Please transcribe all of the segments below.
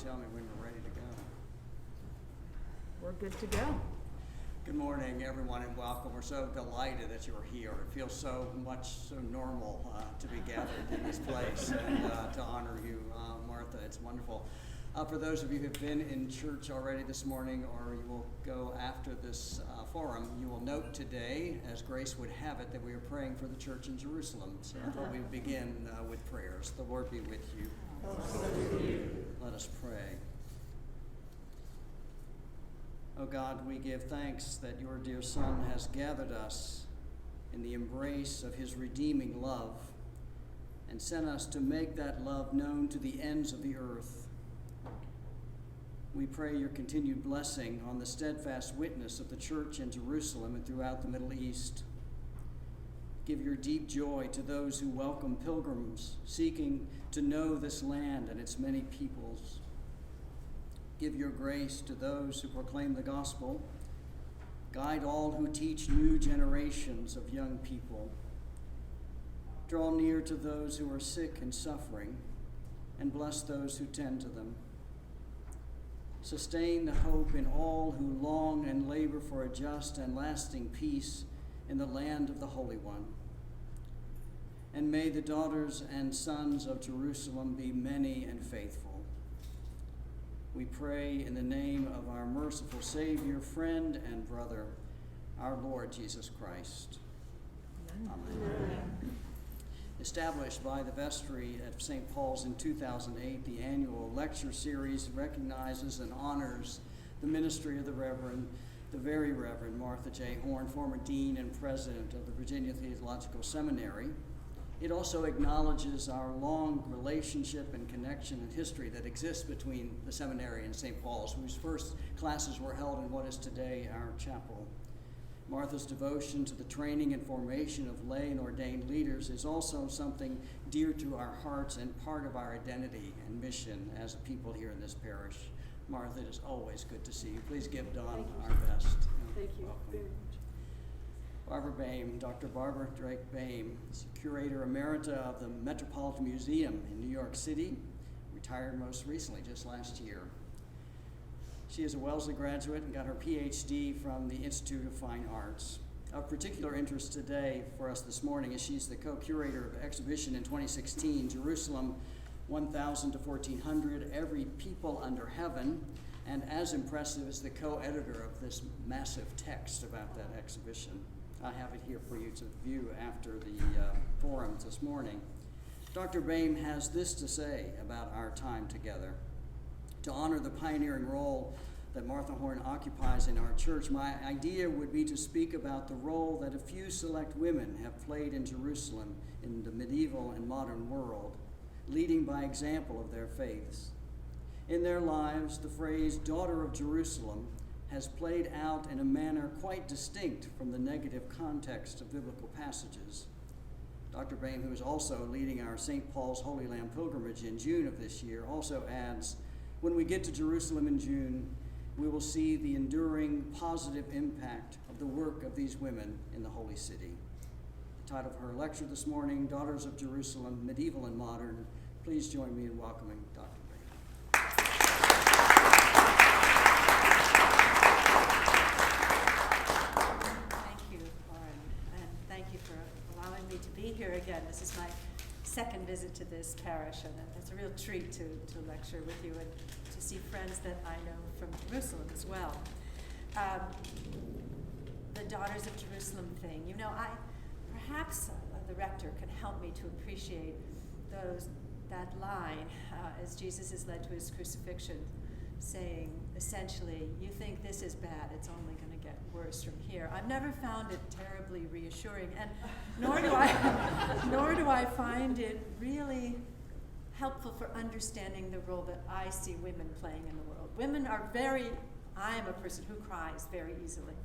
tell me when we're ready to go. We're good to go. Good morning, everyone, and welcome. We're so delighted that you're here. It feels so normal to be gathered in this place and to honor you, Martha. It's wonderful. For those of you who've been in church already this morning, or you will go after this forum, you will note today, as Grace would have it, that we are praying for the church in Jerusalem. So I thought we would begin with prayers. The Lord be with you. Let us pray. O God, we give thanks that your dear Son has gathered us in the embrace of his redeeming love and sent us to make that love known to the ends of the earth. We pray your continued blessing on the steadfast witness of the church in Jerusalem and throughout the Middle East. Give your deep joy to those who welcome pilgrims seeking to know this land and its many peoples. Give your grace to those who proclaim the gospel. Guide all who teach new generations of young people. Draw near to those who are sick and suffering, and bless those who tend to them. Sustain the hope in all who long and labor for a just and lasting peace in the land of the Holy One. And may the daughters and sons of Jerusalem be many and faithful. We pray in the name of our merciful Savior, friend, and brother, our Lord Jesus Christ. Amen. Established by the vestry at St. Paul's in 2008, the annual lecture series recognizes and honors the ministry of the very Reverend Martha J. Horne, former dean and president of the Virginia Theological Seminary. It also acknowledges our long relationship and connection and history that exists between the seminary and St. Paul's, whose first classes were held in what is today our chapel. Martha's devotion to the training and formation of lay and ordained leaders is also something dear to our hearts and part of our identity and mission as a people here in this parish. Martha, it is always good to see you. Please give Dawn our best. Thank you Welcome. very much. Barbara Boehm, Dr. Barbara Drake Boehm, is Curator Emerita of the Metropolitan Museum in New York City, retired most recently, just last year. She is a Wellesley graduate and got her PhD from the Institute of Fine Arts. Of particular interest today for us this morning is she's the co-curator of exhibition in 2016, Jerusalem 1000 to 1400, Every People Under Heaven, and as impressive as the co-editor of this massive text about that exhibition. I have it here for you to view after the forum this morning. Dr. Boehm has this to say about our time together. To honor the pioneering role that Martha Horne occupies in our church, my idea would be to speak about the role that a few select women have played in Jerusalem in the medieval and modern world, leading by example of their faiths. In their lives, the phrase "daughter of Jerusalem" has played out in a manner quite distinct from the negative context of biblical passages. Dr. Boehm, who is also leading our St. Paul's Holy Land pilgrimage in June of this year, also adds, when we get to Jerusalem in June, we will see the enduring positive impact of the work of these women in the Holy City. The title of her lecture this morning, Daughters of Jerusalem, Medieval and Modern. Please join me in welcoming Dr. here again. This is my second visit to this parish, and it's a real treat to lecture with you and to see friends that I know from Jerusalem as well. The Daughters of Jerusalem thing, perhaps the rector can help me to appreciate that line as Jesus is led to his crucifixion, saying essentially, you think this is bad, it's only going to get worse from here. I've never found it terribly reassuring, and nor do I find it really helpful for understanding the role that I see women playing in the world. Women are I am a person who cries very easily,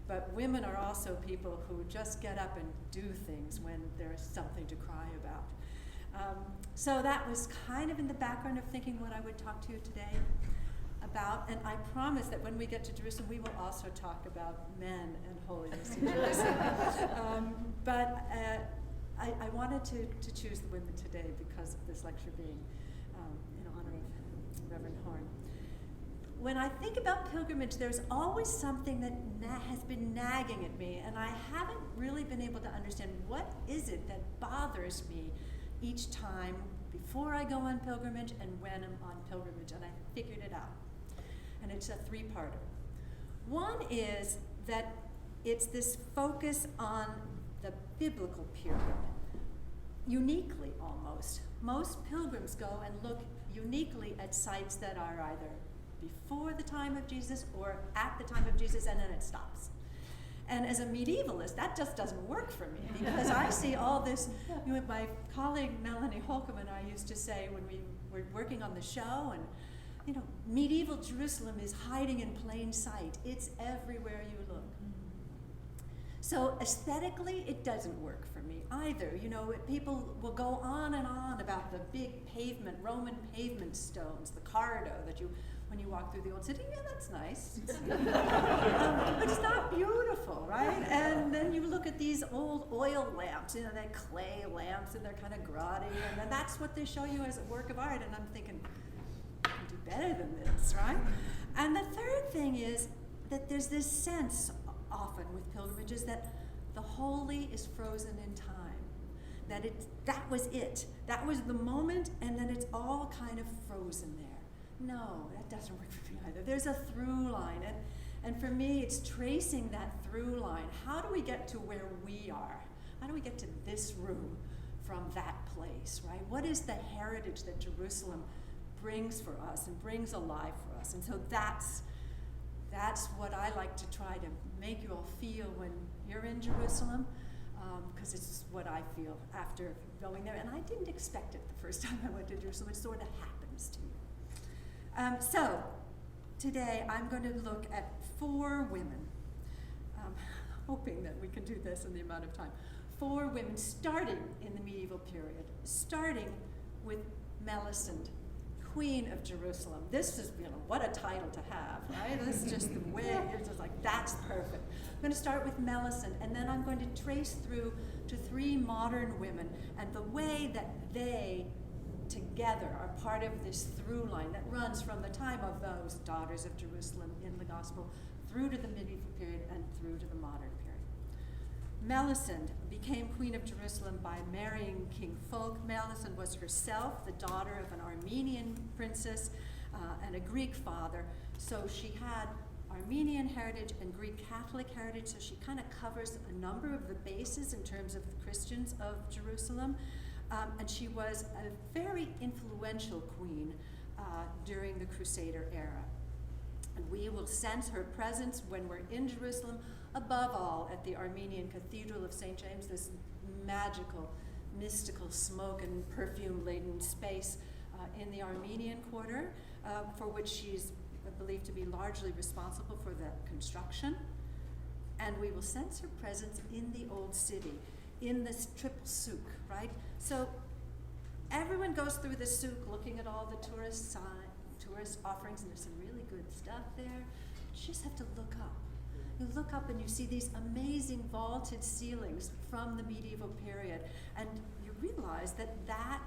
but women are also people who just get up and do things when there's something to cry about. So that was kind of in the background of thinking what I would talk to you today about, and I promise that when we get to Jerusalem, we will also talk about men and holiness in Jerusalem. But I wanted to choose the women today because of this lecture being in honor of Reverend Horne. When I think about pilgrimage, there's always something that has been nagging at me, and I haven't really been able to understand what is it that bothers me each time before I go on pilgrimage and when I'm on pilgrimage, and I figured it out. And it's a three-parter. One is that it's this focus on the biblical period, uniquely almost. Most pilgrims go and look uniquely at sites that are either before the time of Jesus or at the time of Jesus, and then it stops. And as a medievalist, that just doesn't work for me, because I see all this. My colleague Melanie Holcomb and I used to say when we were working on the show, and medieval Jerusalem is hiding in plain sight. It's everywhere you look. So aesthetically, it doesn't work for me either. People will go on and on about the big pavement, Roman pavement stones, the corridor that when you walk through the old city, yeah, that's nice. But it's not beautiful, right? And then you look at these old oil lamps, they're clay lamps, and they're kind of grotty, and then that's what they show you as a work of art, and I'm thinking, you can do better than this, right? And the third thing is that there's this sense often with pilgrimages that the holy is frozen in time, that was it. That was the moment, and then it's all kind of frozen there. No, that doesn't work for me either. There's a through line, and for me, it's tracing that through line. How do we get to where we are? How do we get to this room from that place, right? What is the heritage that Jerusalem brings for us and brings alive for us? And so that's what I like to try to make you all feel when you're in Jerusalem, because it's what I feel after going there. And I didn't expect it the first time I went to Jerusalem. It sort of happens to you. So today I'm going to look at 4 women, hoping that we can do this in the amount of time. 4 women starting in the medieval period, starting with Melisande, Queen of Jerusalem. This is, what a title to have, right? This is just the way, it's just like, that's perfect. I'm going to start with Melisande, and then I'm going to trace through to 3 modern women and the way that they together are part of this through line that runs from the time of those daughters of Jerusalem in the gospel through to the medieval period and through to the modern period. Melisande became Queen of Jerusalem by marrying King Fulk. Melisande was herself the daughter of an Armenian princess and a Greek father, so she had Armenian heritage and Greek Catholic heritage, so she kind of covers a number of the bases in terms of the Christians of Jerusalem. And she was a very influential queen during the Crusader era. And we will sense her presence when we're in Jerusalem, above all at the Armenian Cathedral of St. James, this magical, mystical, smoke and perfume-laden space in the Armenian quarter, for which she's believed to be largely responsible for the construction. And we will sense her presence in the old city, in this triple souk, right? So everyone goes through the souk looking at all the tourist offerings, and there's some really good stuff there. You just have to look up. You look up and you see these amazing vaulted ceilings from the medieval period, and you realize that that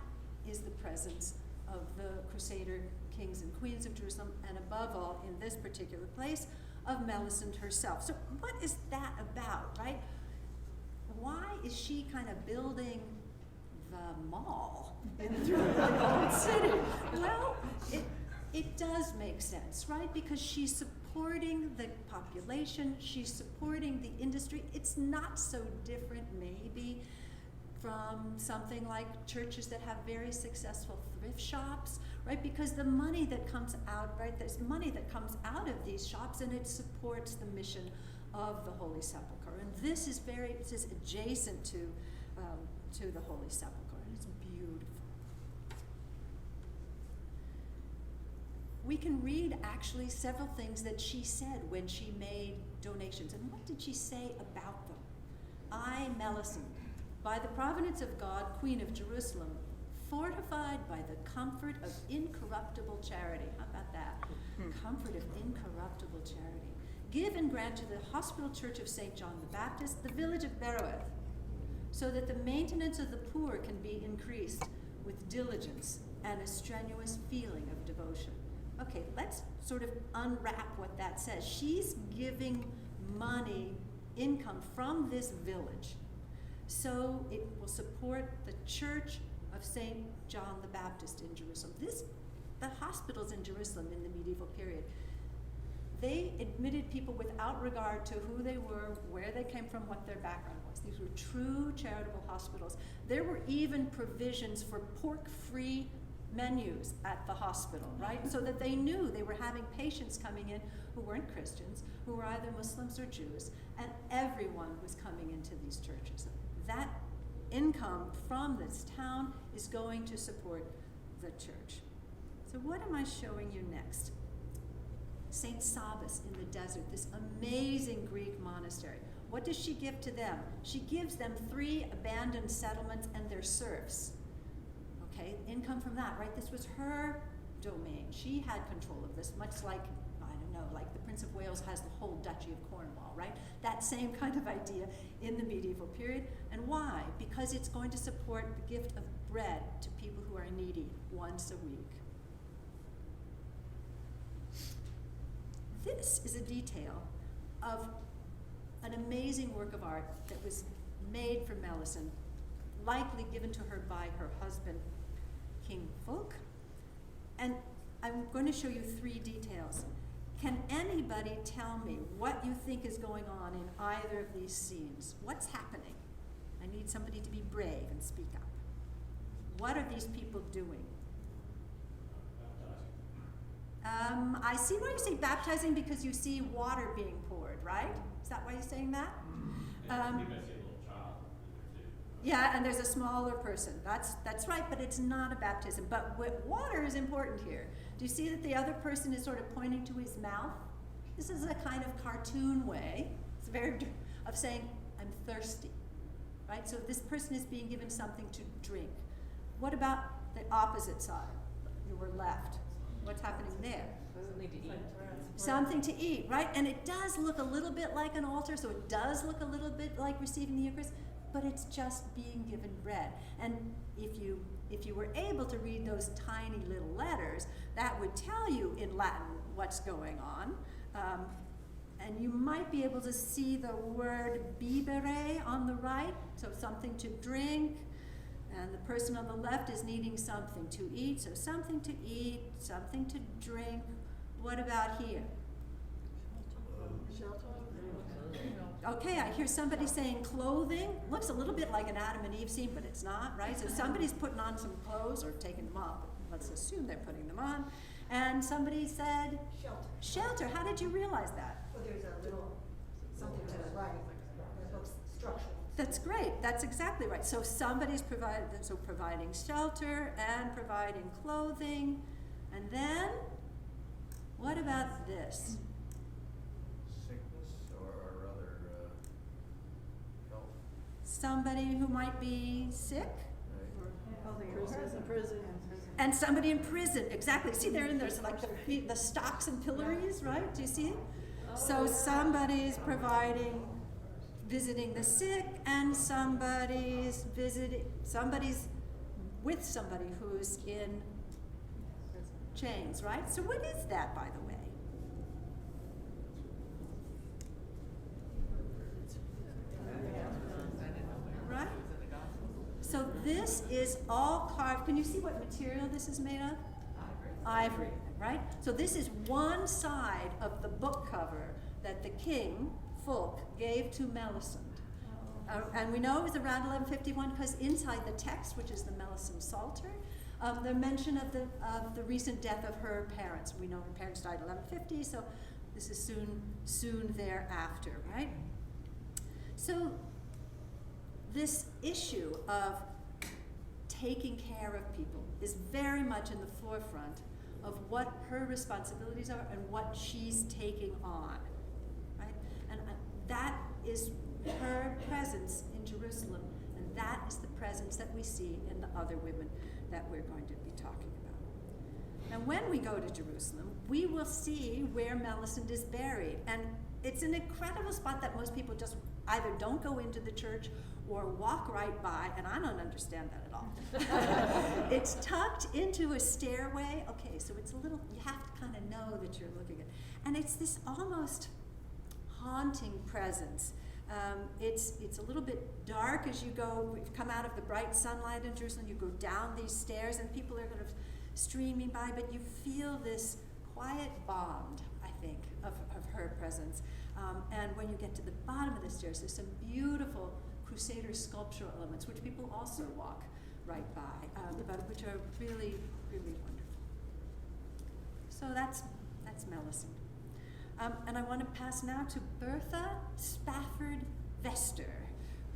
is the presence of the Crusader kings and queens of Jerusalem, and above all, in this particular place, of Melisande herself. So what is that about, right? Why is she kind of building the mall in the old city? Well, it does make sense, right? Because she's supporting the population, she's supporting the industry. It's not so different, maybe, from something like churches that have very successful thrift shops, right? Because the money that comes out, right? There's money that comes out of these shops, and it supports the mission of the Holy Sepulchre. And this is adjacent to the Holy Sepulchre, and it's beautiful. We can read actually several things that she said when she made donations. And what did she say about them? I, Melisande, by the providence of God, Queen of Jerusalem, fortified by the comfort of incorruptible charity. How about that? Comfort of incorruptible charity. Give and grant to the Hospital Church of St. John the Baptist, the village of Beroeth, so that the maintenance of the poor can be increased with diligence and a strenuous feeling of devotion. Okay, let's sort of unwrap what that says. She's giving money, income from this village, so it will support the Church of St. John the Baptist in Jerusalem. The hospitals in Jerusalem in the medieval period, they admitted people without regard to who they were, where they came from, what their background was. These were true charitable hospitals. There were even provisions for pork-free menus at the hospital, right? So that they knew they were having patients coming in who weren't Christians, who were either Muslims or Jews, and everyone was coming into these churches. That income from this town is going to support the church. So what am I showing you next? St. Sabas in the desert, this amazing Greek monastery. What does she give to them? She gives them 3 abandoned settlements and their serfs. Okay, income from that, right? This was her domain. She had control of this, much like, I don't know, like the Prince of Wales has the whole Duchy of Cornwall, right? That same kind of idea in the medieval period. And why? Because it's going to support the gift of bread to people who are needy once a week. This is a detail of an amazing work of art that was made for Melisande, likely given to her by her husband, King Fulk. And I'm going to show you 3 details. Can anybody tell me what you think is going on in either of these scenes? What's happening? I need somebody to be brave and speak up. What are these people doing? I see why you say baptizing, because you see water being poured, right? Is that why you're saying that? And you might see a little child in there too. Yeah, and there's a smaller person. That's right, but it's not a baptism. But water is important here. Do you see that the other person is sort of pointing to his mouth? This is a kind of cartoon way. It's of saying, I'm thirsty, right? So this person is being given something to drink. What about the opposite side? You were left. What's happening there? Something to eat. Something to eat, right? And it does look a little bit like an altar, so it does look a little bit like receiving the Eucharist, but it's just being given bread. And if you were able to read those tiny little letters, that would tell you in Latin what's going on. And you might be able to see the word bibere on the right, so something to drink. And the person on the left is needing something to eat, so something to eat, something to drink. What about here? Okay, I hear somebody saying clothing. Looks a little bit like an Adam and Eve scene, but it's not, right? So somebody's putting on some clothes or taking them off. Let's assume they're putting them on. And somebody said Shelter. shelter. How did you realize that? Well, there's a little something to the right. It looks structural. That's great. That's exactly right. So somebody's providing shelter and providing clothing. And then, what about this? Sickness or rather health. Somebody who might be sick, Prison. and somebody in prison. Exactly. See, they're in there's like the stocks and pillories, right? Do you see it? So somebody's visiting the sick, and somebody's with somebody who's in chains, right? So what is that, by the way? Right? So this is all carved. Can you see what material this is made of? Ivory, right? So this is one side of the book cover that the king, Fulk, gave to Melisande. And we know it was around 1151 because inside the text, which is the Melisande Psalter, the mention of the recent death of her parents. We know her parents died in 1150, so this is soon thereafter, right? So this issue of taking care of people is very much in the forefront of what her responsibilities are and what she's taking on, right? And that is her presence in Jerusalem, and that is the presence that we see in the other women that we're going to be talking about. And when we go to Jerusalem, we will see where Melisande is buried. And it's an incredible spot that most people just either don't go into the church or walk right by, and I don't understand that at all. It's tucked into a stairway. Okay, so it's a little, you have to kind of know that you're looking at, and it's this almost haunting presence. It's a little bit dark as you come out of the bright sunlight in Jerusalem. You go down these stairs, and people are kind of streaming by, but you feel this quiet bond, I think, of her presence. And when you get to the bottom of the stairs, there's some beautiful Crusader sculptural elements, which people also walk right by, but which are really, really wonderful. So that's Melisande. And I want to pass now to Bertha Spafford Vester,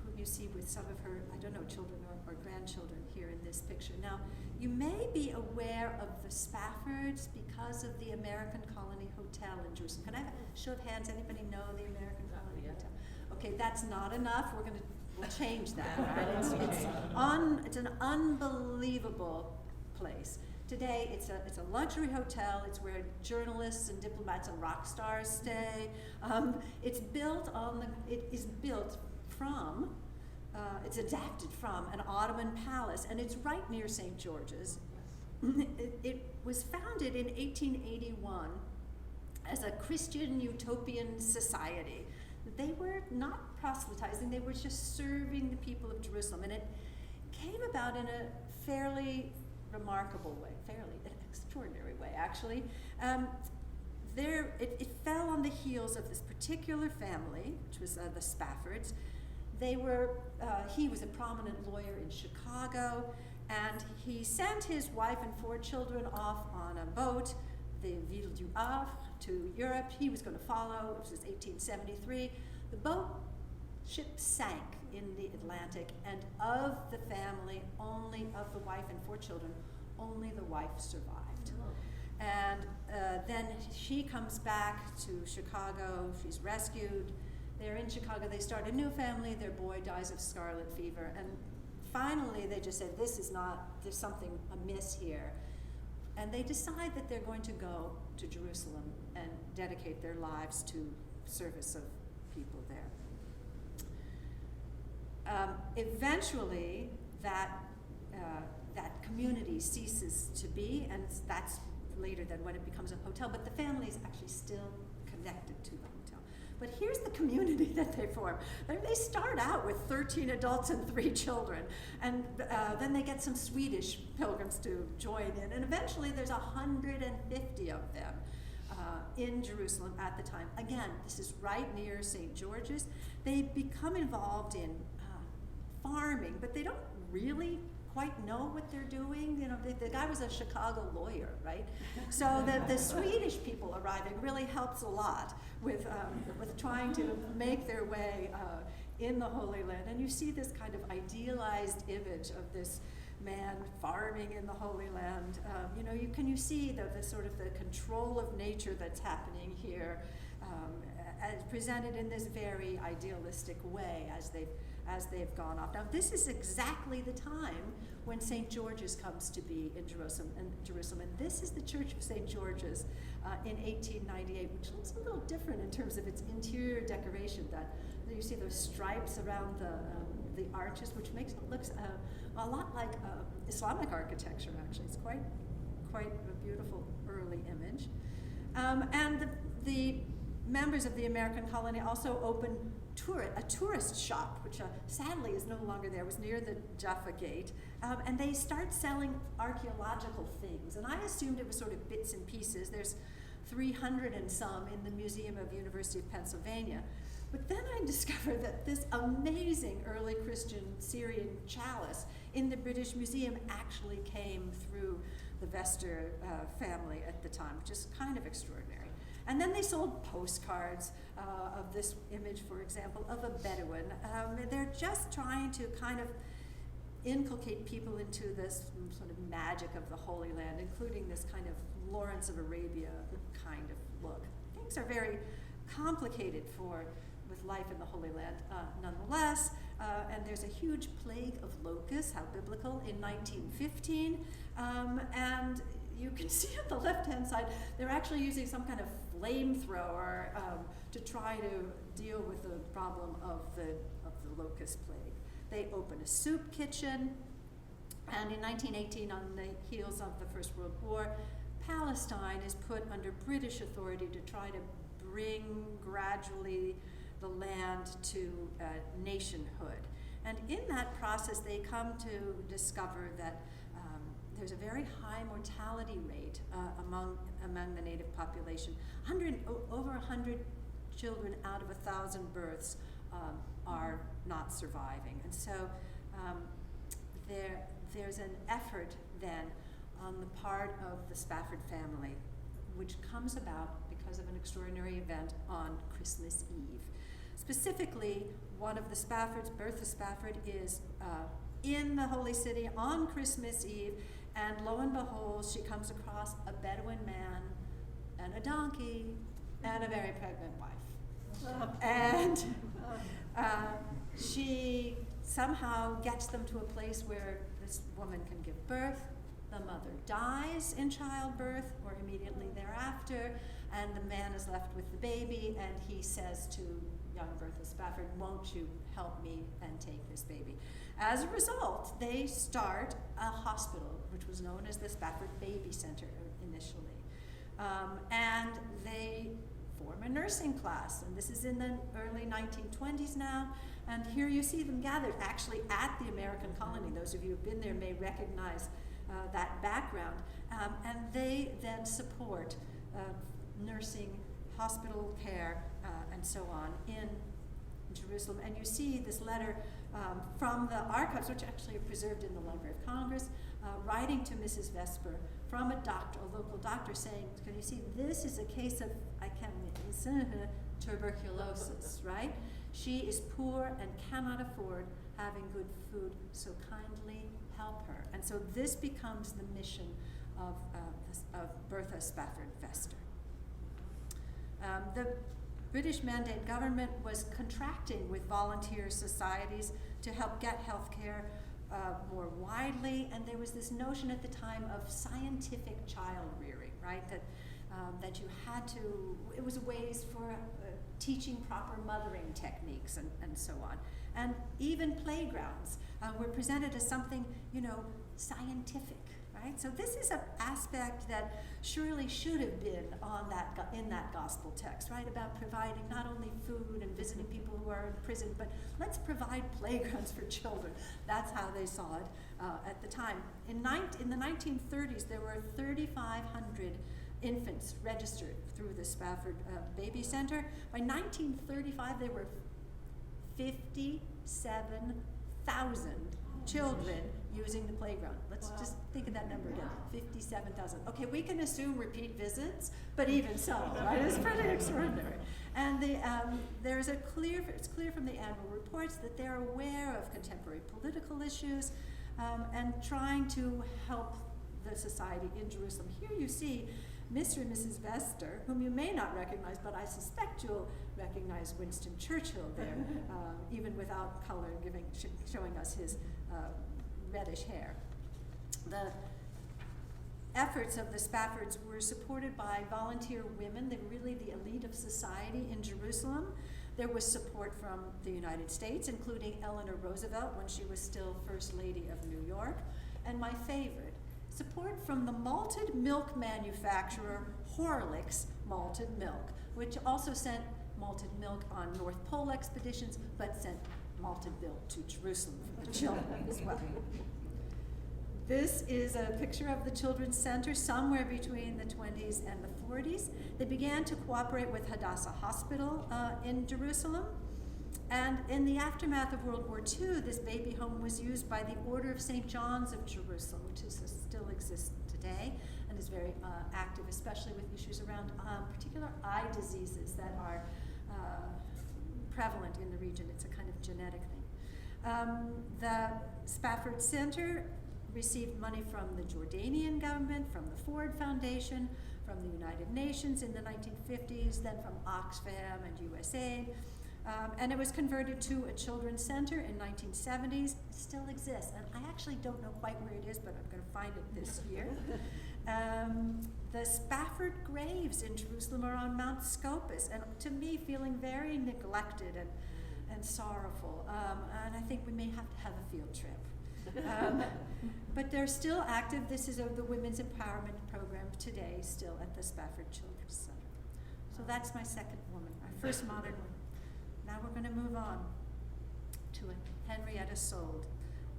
whom you see with some of her, I don't know, children or grandchildren here in this picture. Now, you may be aware of the Spaffords because of the American Colony Hotel in Jerusalem. Can I have a show of hands? Anybody know the American Colony Hotel? Okay, that's not enough. We'll change that, right? It's an unbelievable place. Today, it's a luxury hotel. It's where journalists and diplomats and rock stars stay. It is built from, it's adapted from an Ottoman palace, and it's right near St. George's. It was founded in 1881 as a Christian utopian society. They were not proselytizing, they were just serving the people of Jerusalem. And it came about in a fairly remarkable way, an extraordinary way, actually. It fell on the heels of this particular family, which was the Spaffords. He was a prominent lawyer in Chicago, and he sent his wife and 4 children off on a boat, the Ville du Havre, to Europe. He was going to follow. It was 1873. The ship sank in the Atlantic, and of the family, only of the wife and 4 children, only the wife survived. Oh. And then she comes back to Chicago. She's rescued. They're in Chicago. They start a new family. Their boy dies of scarlet fever. And finally, they just said, there's something amiss here. And they decide that they're going to go to Jerusalem and dedicate their lives to service of people there. Eventually, that community ceases to be, and that's later than when it becomes a hotel, but the family is actually still connected to the hotel. But here's the community that they form. They start out with 13 adults and 3 children, and then they get some Swedish pilgrims to join in, and eventually there's 150 of them in Jerusalem at the time. Again, this is right near St. George's. They become involved in farming, but they don't really quite know what they're doing. You know, the guy was a Chicago lawyer, right? So the Swedish people arriving really helps a lot with trying to make their way in the Holy Land. And you see this kind of idealized image of this man farming in the Holy Land. You see the sort of the control of nature that's happening here, as presented in this very idealistic way as they've gone off. Now, this is exactly the time when St. George's comes to be in Jerusalem, and this is the Church of St. George's in 1898, which looks a little different in terms of its interior decoration. That you see those stripes around the arches, which makes it look a lot like Islamic architecture. Actually, it's quite a beautiful early image, and the members of the American colony also opened a tourist shop, which sadly is no longer there. It was near the Jaffa Gate, and they start selling archaeological things. And I assumed it was sort of bits and pieces. There's 300 and some in the Museum of University of Pennsylvania. But then I discovered that this amazing early Christian Syrian chalice in the British Museum actually came through the Vester family at the time, which is kind of extraordinary. And then they sold postcards of this image, for example, of a Bedouin. They're just trying to kind of inculcate people into this sort of magic of the Holy Land, including this kind of Lawrence of Arabia kind of look. Things are very complicated with life in the Holy Land nonetheless. And there's a huge plague of locusts, how biblical, in 1915. And you can see on the left-hand side, they're actually using some kind of flamethrower to try to deal with the problem of the locust plague. They open a soup kitchen, and in 1918, on the heels of the First World War, Palestine is put under British authority to try to bring gradually the land to nationhood. And in that process, they come to discover that there's a very high mortality rate among the native population. Over 100 children out of 1,000 births are not surviving. And so there's an effort then on the part of the Spafford family, which comes about because of an extraordinary event on Christmas Eve. Specifically, one of the Spaffords, Bertha Spafford, is in the Holy City on Christmas Eve, and lo and behold, she comes across a Bedouin man and a donkey and a very pregnant wife. And she somehow gets them to a place where this woman can give birth. The mother dies in childbirth or immediately thereafter, and the man is left with the baby, and he says to young Bertha Spafford, "Won't you help me and take this baby?" As a result, they start a hospital, which was known as the Spafford Baby Center initially. And they form a nursing class, and this is in the early 1920s now. And here you see them gathered actually at the American colony. Those of you who've been there may recognize that background. And they then support nursing, hospital care, and so on in Jerusalem. And you see this letter from the archives, which actually are preserved in the Library of Congress, writing to Mrs. Vesper from a local doctor saying, can you see, this is a case of, tuberculosis, right? She is poor and cannot afford having good food, so kindly help her. And so this becomes the mission of Bertha Spafford Vester. The British Mandate government was contracting with volunteer societies to help get health care more widely, and there was this notion at the time of scientific child rearing, right? That you had to, it was ways for teaching proper mothering techniques and so on. And even playgrounds were presented as something, scientific, right? So this is an aspect that surely should have been in that gospel text, right? About providing not only food and visiting people who are in prison, but let's provide playgrounds for children. That's how they saw it at the time. In the 1930s, there were 3,500 infants registered through the Spafford Baby Center. By 1935, there were 57,000 children using the playground. Let's just think of that number again, 57,000. Okay, we can assume repeat visits, but even so, right? It's pretty extraordinary. And it's clear from the annual reports that they're aware of contemporary political issues and trying to help the society in Jerusalem. Here you see Mr. and Mrs. Vester, whom you may not recognize, but I suspect you'll recognize Winston Churchill there, even without color, showing us his reddish hair. The efforts of the Spaffords were supported by volunteer women. They were really the elite of society in Jerusalem. There was support from the United States, including Eleanor Roosevelt when she was still First Lady of New York. And my favorite, support from the malted milk manufacturer Horlick's Malted Milk, which also sent malted milk on North Pole expeditions, but sent malted milk to Jerusalem for the children as well. This is a picture of the Children's Center somewhere between the 20s and the 40s. They began to cooperate with Hadassah Hospital in Jerusalem. And in the aftermath of World War II, this baby home was used by the Order of St. John's of Jerusalem, which still exists today and is very active, especially with issues around particular eye diseases that are prevalent in the region. It's a kind of genetic thing. The Spafford Center received money from the Jordanian government, from the Ford Foundation, from the United Nations in the 1950s, then from Oxfam and USAID. And it was converted to a children's center in 1970s. It still exists, and I actually don't know quite where it is, but I'm going to find it this year. The Spafford graves in Jerusalem are on Mount Scopus, and to me, feeling very neglected and sorrowful. And I think we may have to have a field trip. But they're still active. This is the Women's Empowerment Program today, still at the Spafford Children's Center. So that's my second woman, our first modern woman. Now we're going to move on to Henrietta Sold,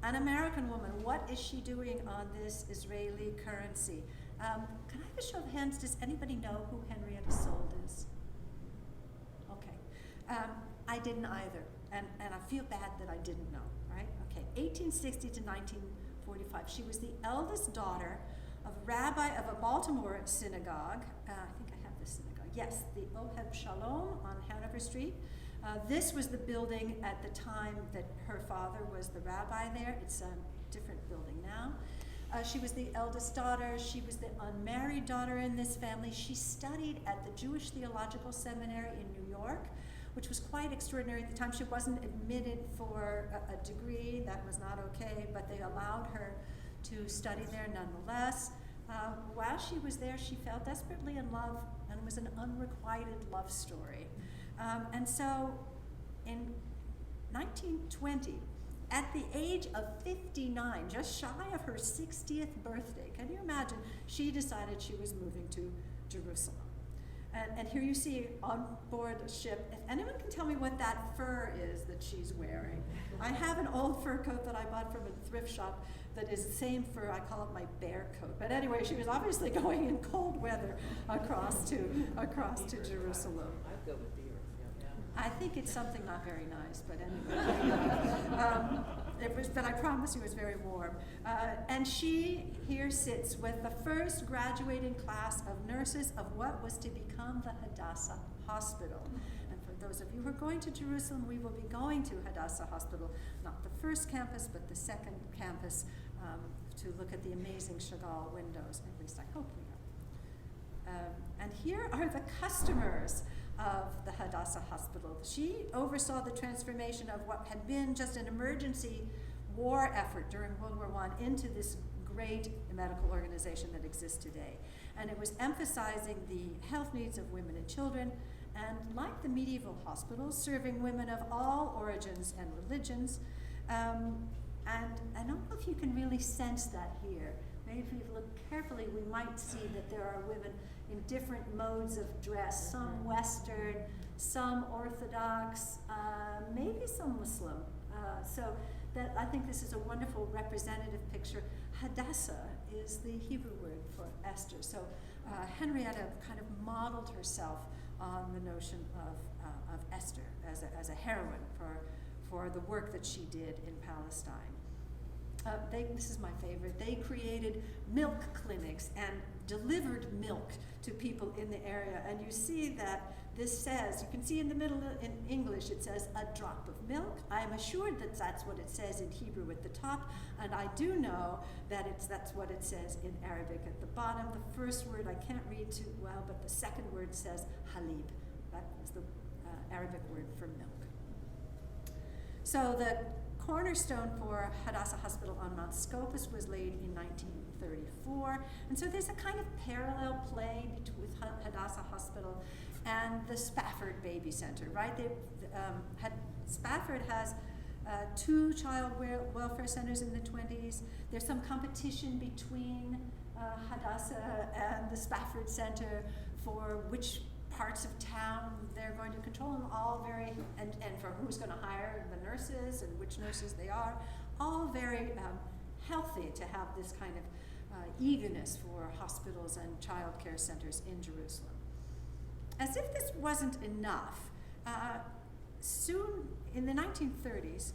an American woman. What is she doing on this Israeli currency? Can I have a show of hands? Does anybody know who Henrietta Sold is? Okay. I didn't either, and I feel bad that I didn't know, right? Okay, 1860 to 1945. She was the eldest daughter of a rabbi of a Baltimore synagogue. I think I have this synagogue. Yes, the Oheb Shalom on Hanover Street. This was the building at the time that her father was the rabbi there. It's a different building now. She was the eldest daughter. She was the unmarried daughter in this family. She studied at the Jewish Theological Seminary in New York, which was quite extraordinary at the time. She wasn't admitted for a degree. That was not okay, but they allowed her to study there nonetheless. While she was there, she fell desperately in love, and it was an unrequited love story. And so in 1920, at the age of 59, just shy of her 60th birthday, can you imagine, she decided she was moving to Jerusalem. And here you see on board a ship, if anyone can tell me what that fur is that she's wearing. I have an old fur coat that I bought from a thrift shop that is the same fur, I call it my bear coat. But anyway, she was obviously going in cold weather across to Jerusalem. I'd go with deer. I think it's something not very nice, but anyway. But I promise you it was very warm. And she here sits with the first graduating class of nurses of what was to become the Hadassah Hospital. And for those of you who are going to Jerusalem, we will be going to Hadassah Hospital, not the first campus, but the second campus, to look at the amazing Chagall windows. At least I hope we are. And here are the customers of the Hadassah Hospital. She oversaw the transformation of what had been just an emergency war effort during World War I into this great medical organization that exists today. And it was emphasizing the health needs of women and children, and like the medieval hospitals, serving women of all origins and religions. And I don't know if you can really sense that here. Maybe if you look carefully, we might see that there are women in different modes of dress, some Western, some Orthodox, maybe some Muslim. So that I think this is a wonderful representative picture. Hadassah is the Hebrew word for Esther. So Henrietta kind of modeled herself on the notion of Esther as a heroine for the work that she did in Palestine. This is my favorite. They created milk clinics and delivered milk to people in the area. And you see that this says, you can see in the middle in English, it says a drop of milk. I am assured that that's what it says in Hebrew at the top. And I do know that that's what it says in Arabic at the bottom. The first word I can't read too well, but the second word says halib. That is the Arabic word for milk. So the cornerstone for Hadassah Hospital on Mount Scopus was laid in 1934. And so there's a kind of parallel play with Hadassah Hospital and the Spafford Baby Center, right? Spafford has 2 child welfare centers in the 20s. There's some competition between Hadassah and the Spafford Center for which parts of town they're going to control, and all very, and for who's going to hire the nurses and which nurses they are, all very healthy to have this kind of eagerness for hospitals and child care centers in Jerusalem. As if this wasn't enough, soon in the 1930s,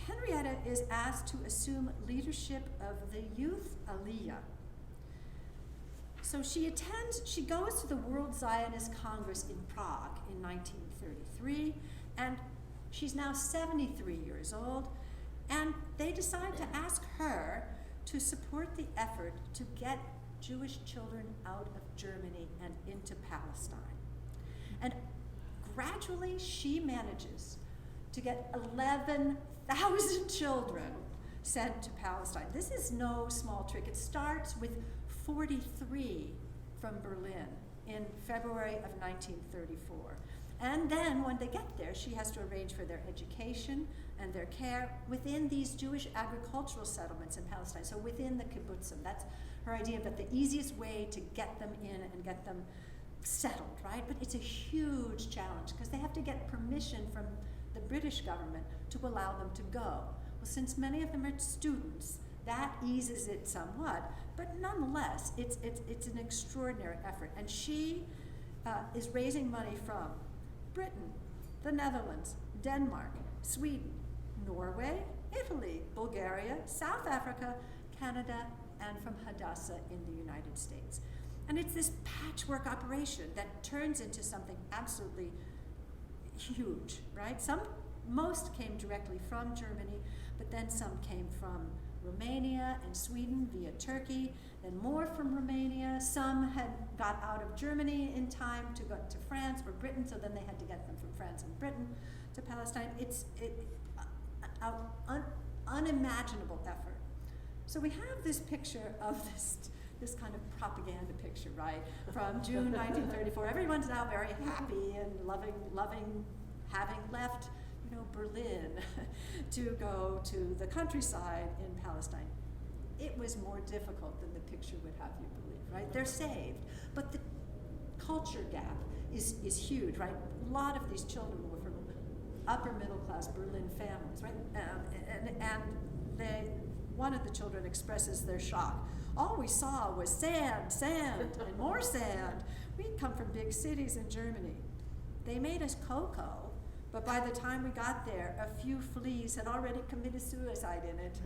Henrietta is asked to assume leadership of the youth Aliyah. So she goes to the World Zionist Congress in Prague in 1933, and she's now 73 years old, and they decide to ask her to support the effort to get Jewish children out of Germany and into Palestine. And gradually she manages to get 11,000 children sent to Palestine. This is no small trick. It starts with 43 from Berlin in February of 1934. And then when they get there, she has to arrange for their education and their care within these Jewish agricultural settlements in Palestine, so within the kibbutzim. That's her idea, but the easiest way to get them in and get them settled, right? But it's a huge challenge because they have to get permission from the British government to allow them to go. Well, since many of them are students, that eases it somewhat, but nonetheless, it's an extraordinary effort. And she is raising money from Britain, the Netherlands, Denmark, Sweden, Norway, Italy, Bulgaria, South Africa, Canada, and from Hadassah in the United States. And it's this patchwork operation that turns into something absolutely huge, right? Most came directly from Germany, but then some came from Romania and Sweden via Turkey, then more from Romania. Some had got out of Germany in time to go to France or Britain, so then they had to get them from France and Britain to Palestine. It's an unimaginable effort. So we have this picture of this kind of propaganda picture, right, from June 1934. Everyone's now very happy and loving having left, Berlin to go to the countryside in Palestine. It was more difficult than the picture would have you believe, right? They're saved, but the culture gap is huge, right? A lot of these children were from upper middle class Berlin families, right? And one of the children expresses their shock. All we saw was sand, and more sand. We come from big cities in Germany. They made us cocoa, but by the time we got there, a few fleas had already committed suicide in it.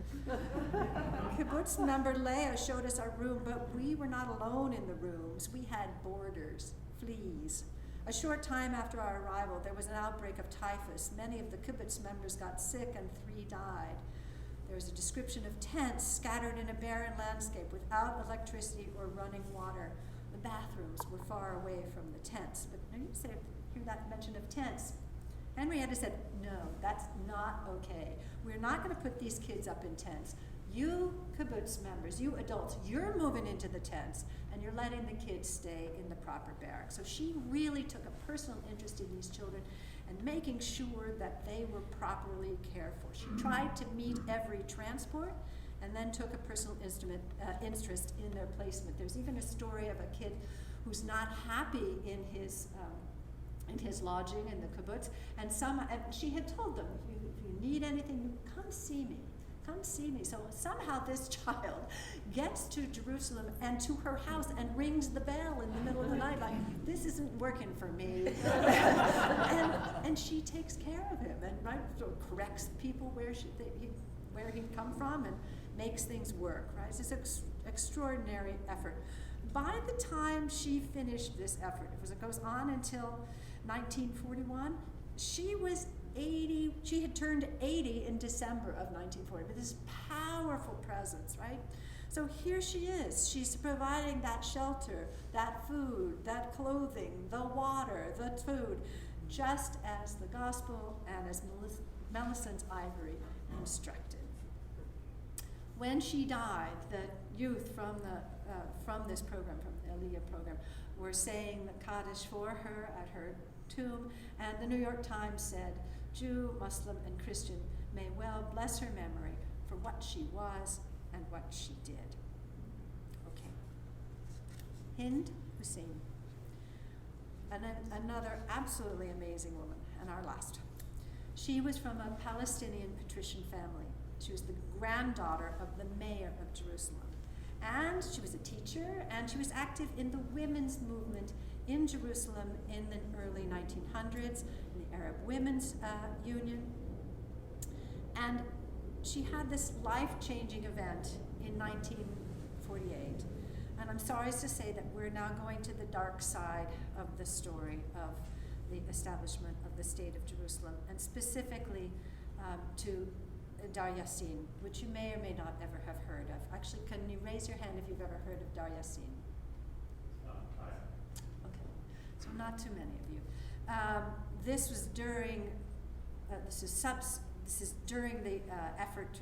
Kibbutz member Leah showed us our room, but we were not alone in the rooms. We had boarders, fleas. A short time after our arrival, there was an outbreak of typhus. Many of the kibbutz members got sick and 3 died. There was a description of tents scattered in a barren landscape without electricity or running water. The bathrooms were far away from the tents. But now you hear that mention of tents. Henrietta said, no, that's not okay. We're not going to put these kids up in tents. You kibbutz members, you adults, you're moving into the tents and you're letting the kids stay in the proper barracks. So she really took a personal interest in these children and making sure that they were properly cared for. She tried to meet every transport and then took a personal interest in their placement. There's even a story of a kid who's not happy in his lodging in the kibbutz, and she had told them, if you need anything, come see me. Come see me. So somehow this child gets to Jerusalem and to her house and rings the bell in the middle of the night, like, this isn't working for me. and she takes care of him and corrects people where he'd come from and makes things work, right? It's an extraordinary effort. By the time she finished this effort, it goes on until 1941, she was 80, she had turned 80 in December of 1940, with this powerful presence, right? So here she is. She's providing that shelter, that food, that clothing, the water, the food, just as the gospel and as Millicent Ivory instructed. When she died, the youth from this program, from the Aliyah program, were saying the Kaddish for her at her tomb, and the New York Times said, Jew, Muslim, and Christian may well bless her memory for what she was and what she did. Okay. Hind Hussein, another absolutely amazing woman, and our last. She was from a Palestinian patrician family. She was the granddaughter of the mayor of Jerusalem. And she was a teacher, and she was active in the women's movement in Jerusalem in the early 1900s, in the Arab Women's Union. And she had this life-changing event in 1948. And I'm sorry to say that we're now going to the dark side of the story of the establishment of the State of Jerusalem, and specifically to Dar Yassin, which you may or may not ever have heard of. Actually, can you raise your hand if you've ever heard of Dar Yassin? Okay, so not too many of you. This was during, this is during the effort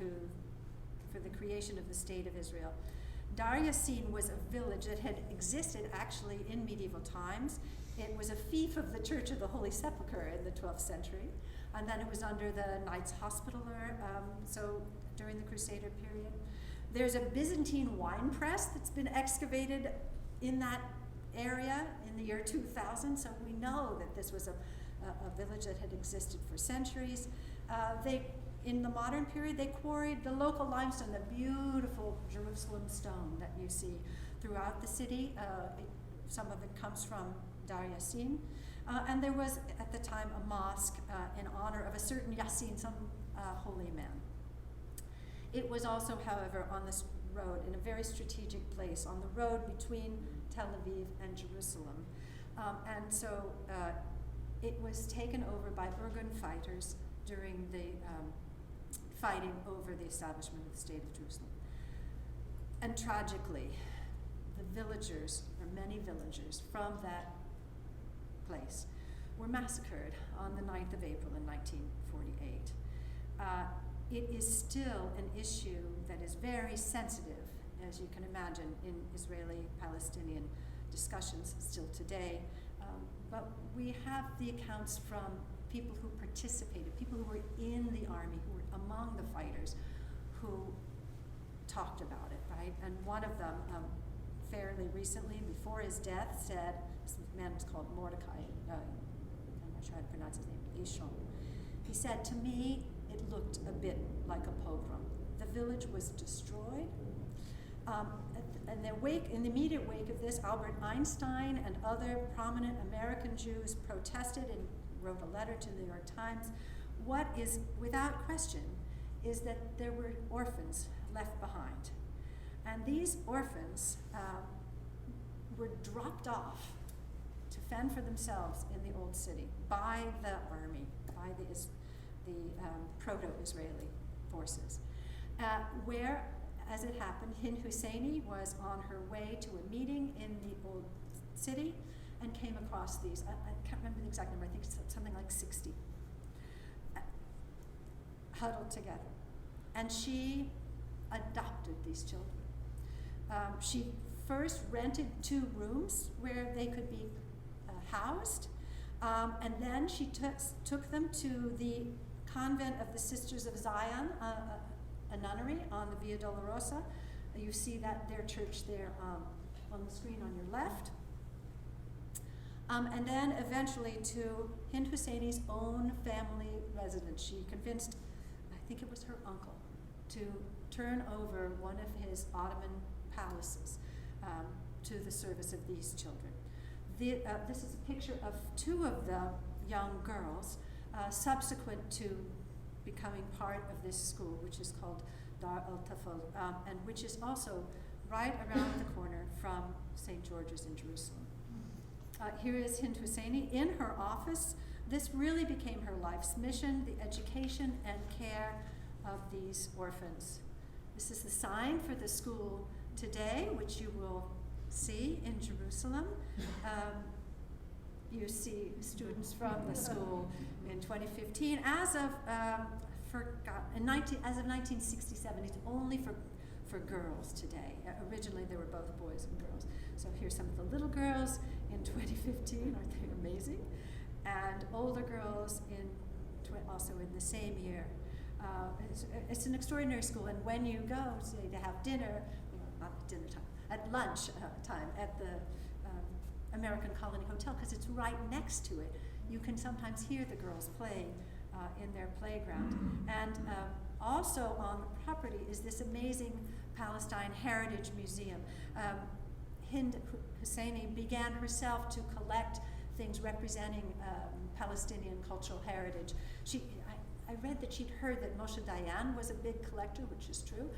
for the creation of the State of Israel. Dar Yassin was a village that had existed actually in medieval times. It was a fief of the Church of the Holy Sepulchre in the 12th century, and then it was under the Knights Hospital, so during the Crusader period. There's a Byzantine wine press that's been excavated in that area in the year 2000, so we know that this was a village that had existed for centuries. In the modern period, they quarried the local limestone, the beautiful Jerusalem stone that you see throughout the city. Some of it comes from Dar Yassin. And there was, at the time, a mosque in honor of a certain Yassin, some holy man. It was also, however, on this road, in a very strategic place, on the road between Tel Aviv and Jerusalem. And so it was taken over by Irgun fighters during the fighting over the establishment of the State of Jerusalem. And tragically, the villagers, or many villagers from that place, were massacred on the 9th of April in 1948. It is still an issue that is very sensitive, as you can imagine, in Israeli-Palestinian discussions still today. But we have the accounts from people who participated, people who were in the army, who were among the fighters, who talked about it, right? And one of them, fairly recently, before his death, said, this man was called Mordecai, I'm not sure how to pronounce his name, Ishon. He said, to me, it looked a bit like a pogrom. The village was destroyed. In the immediate wake of this, Albert Einstein and other prominent American Jews protested and wrote a letter to the New York Times. What is, without question, is that there were orphans left behind. And these orphans were dropped off to fend for themselves in the old city by the army, by the proto-Israeli forces, where, as it happened, Hind Husseini was on her way to a meeting in the old city and came across these, I can't remember the exact number, I think it's something like 60, huddled together. And she adopted these children. She first rented 2 rooms where they could be housed, and then she took them to the convent of the Sisters of Zion, a nunnery on the Via Dolorosa. You see that their church there on the screen on your left. And then eventually to Hind Husseini's own family residence. She convinced, I think it was her uncle, to turn over one of his Ottoman palaces to the service of these children. This is a picture of 2 of the young girls subsequent to becoming part of this school, which is called Dar al-Tafel, and which is also right around the corner from St. George's in Jerusalem. Here is Hind Husseini in her office. This really became her life's mission, the education and care of these orphans. This is the sign for the school today, which you will see in Jerusalem. You see students from the school in 2015. As of 1967, it's only for girls today. Originally, they were both boys and girls. So here's some of the little girls in 2015. Aren't they amazing? And older girls also in the same year. It's an extraordinary school, and when you go, say, to have dinner, not dinner time, at lunch time at the American Colony Hotel, because it's right next to it, you can sometimes hear the girls playing in their playground. And also on the property is this amazing Palestine Heritage Museum. Hind Husseini began herself to collect things representing Palestinian cultural heritage. I read that she'd heard that Moshe Dayan was a big collector, which is true,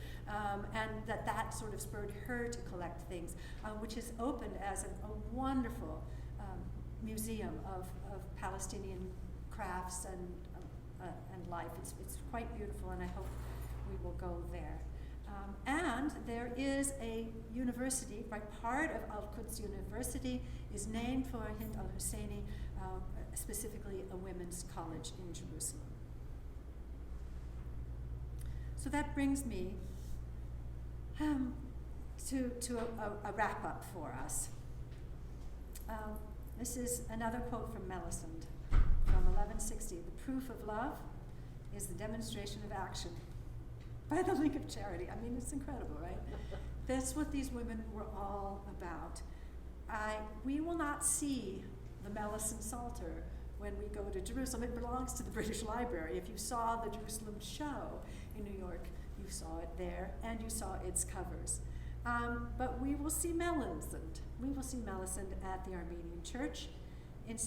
and that sort of spurred her to collect things, which has opened as a wonderful museum of Palestinian crafts and life. It's quite beautiful, and I hope we will go there. And there is a university, right? Part of Al-Quds University is named for Hind al-Husseini, specifically a women's college in Jerusalem. So that brings me to a wrap-up for us. This is another quote from Melisande from 1160. The proof of love is the demonstration of action by the link of charity. I mean, it's incredible, right? That's what these women were all about. We will not see the Melisande Psalter when we go to Jerusalem. It belongs to the British Library. If you saw the Jerusalem show in New York, you saw it there, and you saw its covers. But we will see Melisande. We will see Melisande at the Armenian Church of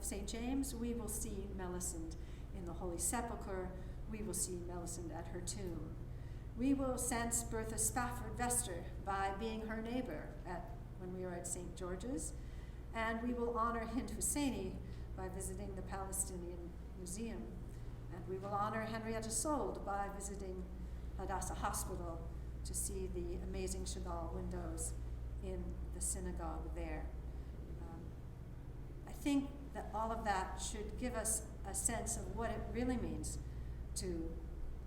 St. James. We will see Melisande in the Holy Sepulchre. We will see Melisande at her tomb. We will sense Bertha Spafford Vester by being her neighbor when we were at St. George's. And we will honor Hind Husseini by visiting the Palestinian Museum. And we will honor Henrietta Sold by visiting Hadassah Hospital to see the amazing Chagall windows in the synagogue there. I think that all of that should give us a sense of what it really means to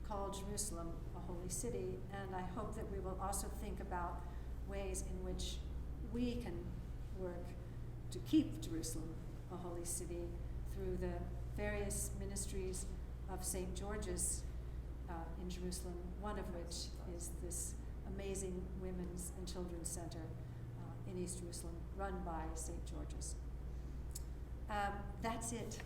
call Jerusalem a holy city, and I hope that we will also think about ways in which we can work to keep Jerusalem a holy city through the various ministries of St. George's in Jerusalem, one of which is this amazing women's and children's center in East Jerusalem run by St. George's. That's it.